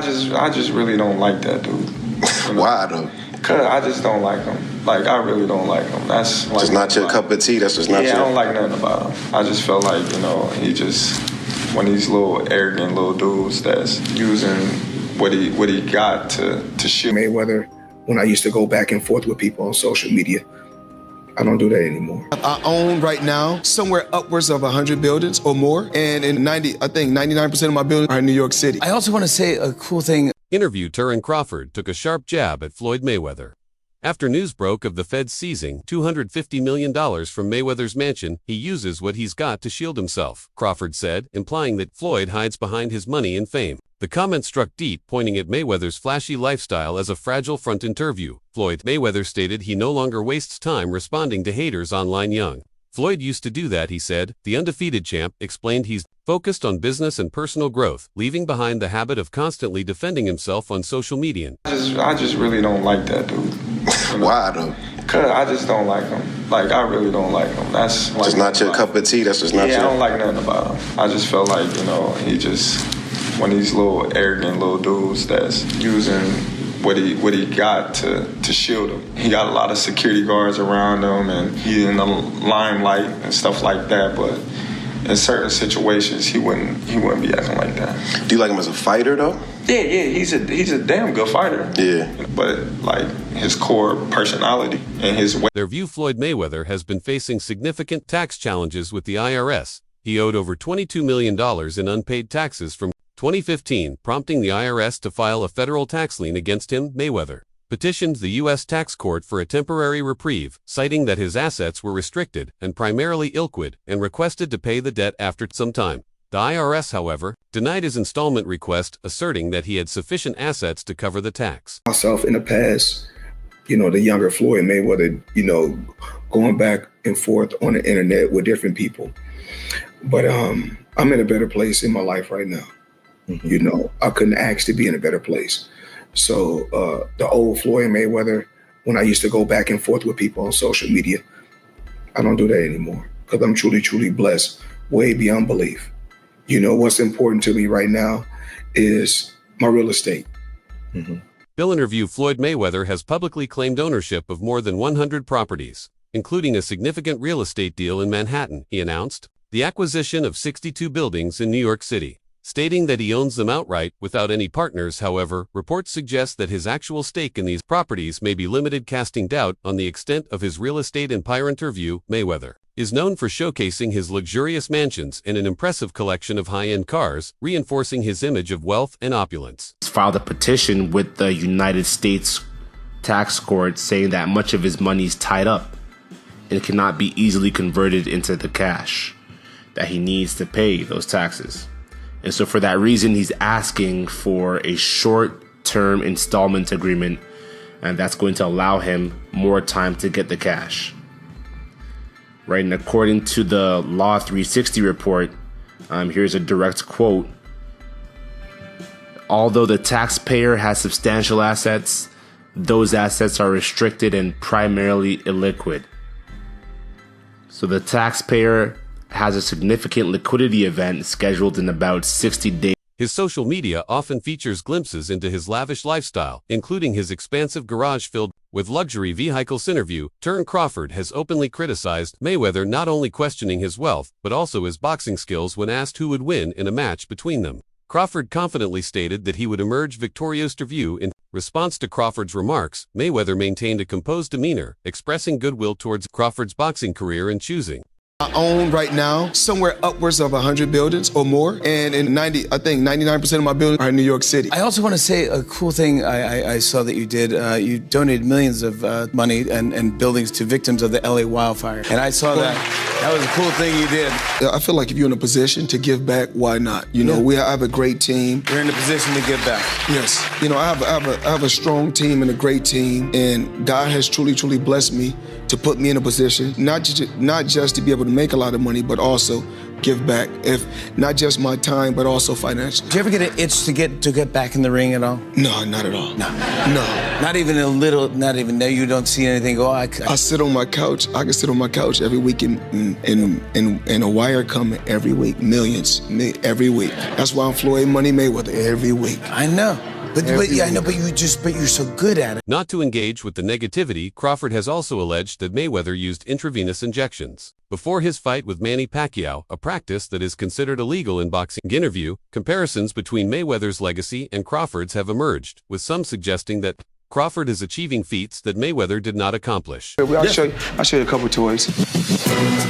I just really don't like that dude. You know? Why though? Cause I just don't like him. Like, I really don't like him. That's like, just not your cup of tea. That's just not your. Yeah, I don't like nothing about him. I just felt like, you know, he just one of these little arrogant little dudes that's using what he got to shoot. Mayweather, when I used to go back and forth with people on social media, I don't do that anymore. I own right now somewhere upwards of 100 buildings or more, and in 99% of my buildings are in New York City. I also want to say a cool thing. Interview Terence Crawford took a sharp jab at Floyd Mayweather. After news broke of the Feds seizing $250 million from Mayweather's mansion, he uses what he's got to shield himself, Crawford said, implying that Floyd hides behind his money and fame. The comment struck deep, pointing at Mayweather's flashy lifestyle as a fragile front interview. Floyd Mayweather stated he no longer wastes time responding to haters online young. Floyd used to do that, he said. The undefeated champ explained he's focused on business and personal growth, leaving behind the habit of constantly defending himself on social media. I just really don't like that dude. You know? Why though? Cause I just don't like him. Like, I really don't like him. That's like, just not your cup of tea. That's just not your. Yeah, I don't like nothing about him. I just felt like, you know, he just one of these little arrogant little dudes that's using what he got to shield him. He got a lot of security guards around him, and he in the limelight and stuff like that. But in certain situations, he wouldn't be acting like that. Do you like him as a fighter though? Yeah, he's a damn good fighter. Yeah, but like his core personality and his way. Their view Floyd Mayweather has been facing significant tax challenges with the IRS. He owed over $22 million in unpaid taxes from 2015, prompting the IRS to file a federal tax lien against him. Mayweather petitioned the U.S. tax court for a temporary reprieve, citing that his assets were restricted and primarily illiquid, and requested to pay the debt after some time. The IRS, however, denied his installment request, asserting that he had sufficient assets to cover the tax. Myself in the past, you know, the younger Floyd Mayweather, you know, going back and forth on the internet with different people. But I'm in a better place in my life right now. Mm-hmm. You know, I couldn't ask to be in a better place. So the old Floyd Mayweather, when I used to go back and forth with people on social media, I don't do that anymore because I'm truly, truly blessed, way beyond belief. You know, what's important to me right now is my real estate. Mm-hmm. Bill interview Floyd Mayweather has publicly claimed ownership of more than 100 properties, including a significant real estate deal in Manhattan. He announced the acquisition of 62 buildings in New York City, stating that he owns them outright without any partners. However, reports suggest that his actual stake in these properties may be limited, casting doubt on the extent of his real estate empire. Interview Mayweather is known for showcasing his luxurious mansions and an impressive collection of high-end cars, reinforcing his image of wealth and opulence. He's filed a petition with the United States tax court saying that much of his money is tied up and cannot be easily converted into the cash that he needs to pay those taxes. And so for that reason, he's asking for a short-term installment agreement, and that's going to allow him more time to get the cash. Right, and according to the Law 360 report, here's a direct quote. Although the taxpayer has substantial assets, those assets are restricted and primarily illiquid. So the taxpayer has a significant liquidity event scheduled in about 60 days. His social media often features glimpses into his lavish lifestyle, including his expansive garage filled with luxury vehicles. Interview Terence Crawford has openly criticized Mayweather, not only questioning his wealth, but also his boxing skills when asked who would win in a match between them. Crawford confidently stated that he would emerge victorious. Interview in response to Crawford's remarks, Mayweather maintained a composed demeanor, expressing goodwill towards Crawford's boxing career and choosing. I own right now somewhere upwards of 100 buildings or more, and in 99% of my buildings are in New York City. I also want to say a cool thing I saw that you did. You donated millions of money and buildings to victims of the LA wildfire, and I saw that. That was a cool thing you did. I feel like if you're in a position to give back, why not? You know, I have a great team. You're in a position to give back. Yes. You know, I have a strong team and a great team, and God has truly, truly blessed me to put me in a position, not just to be able to make a lot of money, but also give back, if not just my time, but also financially. Do you ever get an itch to get back in the ring at all? No, not at all. No. Not even a little. Not even there. You don't see anything. Go. I sit on my couch. I can sit on my couch every week, and a wire coming every week, millions every week. That's why I'm Floyd Money Mayweather every week. I know. But yeah, I know, but you're so good at it. Not to engage with the negativity, Crawford has also alleged that Mayweather used intravenous injections before his fight with Manny Pacquiao, a practice that is considered illegal in boxing. Interview, comparisons between Mayweather's legacy and Crawford's have emerged, with some suggesting that Crawford is achieving feats that Mayweather did not accomplish. I'll show you a couple toys.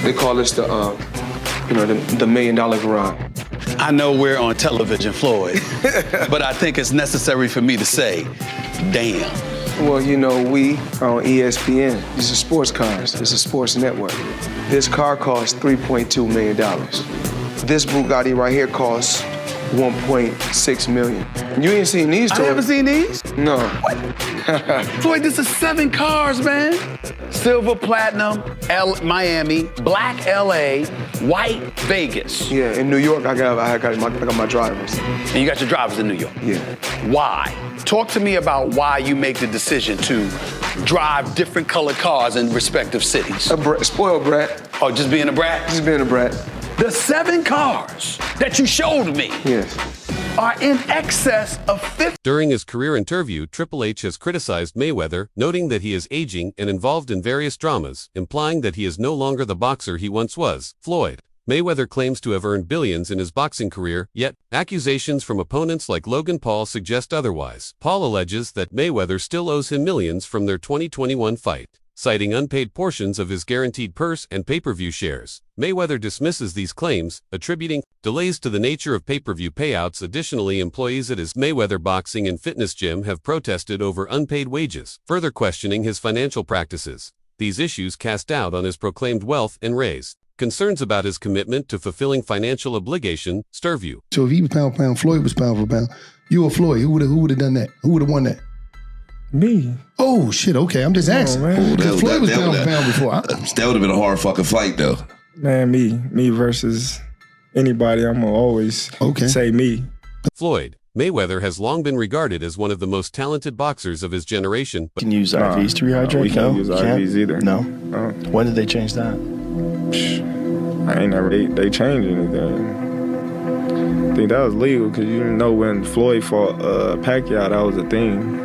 They call this the $1 million garage. I know we're on television, Floyd, but I think it's necessary for me to say, damn. Well, we are on ESPN. This is sports cars. This is sports network. This car costs $3.2 million. This Bugatti right here costs $1.6 million. You ain't seen these toys. I haven't seen these? No. Floyd, this is 7 cars, man. Silver, platinum, Miami, black LA, white Vegas. Yeah, in New York, I got my drivers. And you got your drivers in New York? Yeah. Why? Talk to me about why you make the decision to drive different colored cars in respective cities. Spoiled brat. Oh, just being a brat? Just being a brat. The 7 cars that you showed me are in excess of 50. During his career interview, Triple H has criticized Mayweather, noting that he is aging and involved in various dramas, implying that he is no longer the boxer he once was. Floyd Mayweather claims to have earned billions in his boxing career, yet accusations from opponents like Logan Paul suggest otherwise. Paul alleges that Mayweather still owes him millions from their 2021 fight, citing unpaid portions of his guaranteed purse and pay-per-view shares. Mayweather dismisses these claims, attributing delays to the nature of pay-per-view payouts. Additionally, employees at his Mayweather Boxing and Fitness Gym have protested over unpaid wages, further questioning his financial practices. These issues cast doubt on his proclaimed wealth and raise concerns about his commitment to fulfilling financial obligation. Sturview. So if he was pound for pound, Floyd was pound for pound, you or Floyd, who would have done that? Who would have won that? Me. Oh, shit, okay, I'm just asking. Floyd was pound for pound before. That would have been a hard fucking fight, though. Man, me versus anybody, I'm going to always say me. Floyd Mayweather has long been regarded as one of the most talented boxers of his generation. Can you use IVs to rehydrate? We can't use IVs either. No? When did they change that? I ain't never, they changed anything. I think that was legal because you know when Floyd fought Pacquiao, that was a thing.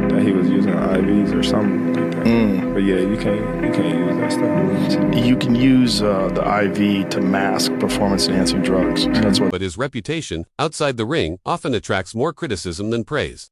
That he was using IVs or something like that. But yeah, you can't use that stuff. You can use the IV to mask performance-enhancing drugs. That's what. But his reputation outside the ring often attracts more criticism than praise.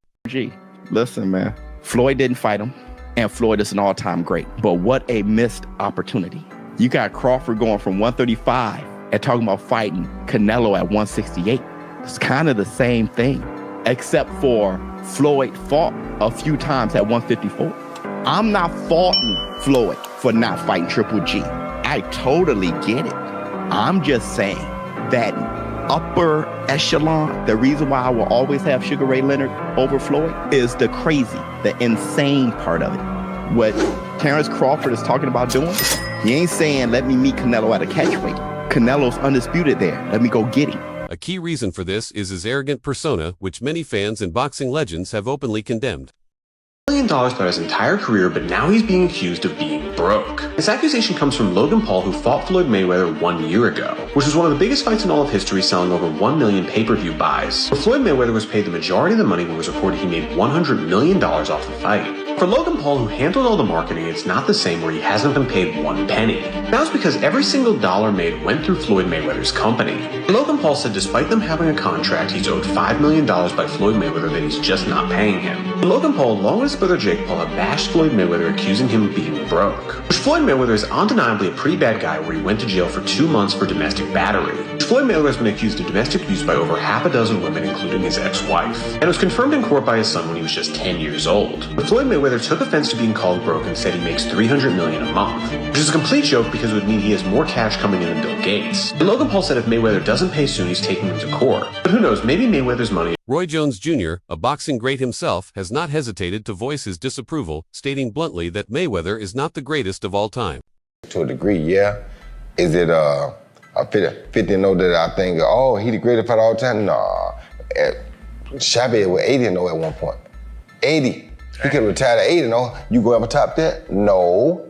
Listen, man, Floyd didn't fight him, and Floyd is an all-time great. But what a missed opportunity. You got Crawford going from 135 and talking about fighting Canelo at 168. It's kind of the same thing, except for Floyd fought a few times at 154. I'm not faulting Floyd for not fighting Triple G. I totally get it. I'm just saying that upper echelon, the reason why I will always have Sugar Ray Leonard over Floyd is the crazy, the insane part of it. What Terence Crawford is talking about doing, he ain't saying, let me meet Canelo at a catchweight. Canelo's undisputed there. Let me go get him. A key reason for this is his arrogant persona, which many fans and boxing legends have openly condemned. $1 million throughout his entire career, but now he's being accused of being broke. This accusation comes from Logan Paul, who fought Floyd Mayweather 1 year ago, which was one of the biggest fights in all of history, selling over 1 million pay-per-view buys. But Floyd Mayweather was paid the majority of the money when it was reported he made $100 million off the fight. For Logan Paul, who handled all the marketing, it's not the same where he hasn't been paid one penny. That's because every single dollar made went through Floyd Mayweather's company. Logan Paul said despite them having a contract, he's owed $5 million by Floyd Mayweather that he's just not paying him. Logan Paul, along with his brother Jake Paul, have bashed Floyd Mayweather, accusing him of being broke. Which Floyd Mayweather is undeniably a pretty bad guy, where he went to jail for 2 months for domestic battery. Floyd Mayweather has been accused of domestic abuse by over half a dozen women, including his ex-wife, and was confirmed in court by his son when he was just 10 years old. But Floyd Mayweather took offense to being called broke and said he makes $300 million a month, which is a complete joke because it would mean he has more cash coming in than Bill Gates. And Logan Paul said if Mayweather doesn't pay soon, he's taking him to court. But who knows, maybe Mayweather's money. Roy Jones Jr., a boxing great himself, has not hesitated to voice his disapproval, stating bluntly that Mayweather is not the greatest of all time. To a degree, yeah. Is it a 50-0 that I think, oh, he the greatest fighter all the time? Nah. Shabby was 80-0 at one point. 80. He could have retired at 80-0. You go ever top that? No.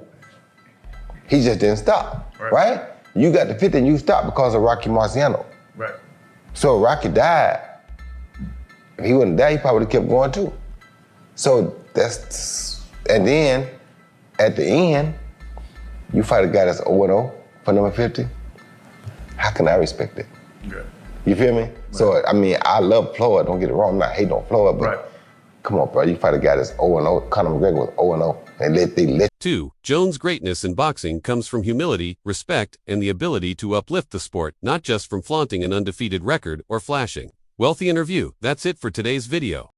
He just didn't stop, right? You got the 50 and you stopped because of Rocky Marciano. Right. So if Rocky died, if he wouldn't die, he probably would have kept going too. So and then at the end, you fight a guy that's 0-0 for number 50. How can I respect it? Yeah. You feel me? Right. So, I mean, I love Floyd, don't get it wrong, I'm not hating on Floyd, but come on, bro, you fight a guy that's 0-0, Conor McGregor was 0-0, and they let 2. Jones' greatness in boxing comes from humility, respect, and the ability to uplift the sport, not just from flaunting an undefeated record or flashing. Wealthy Interview, that's it for today's video.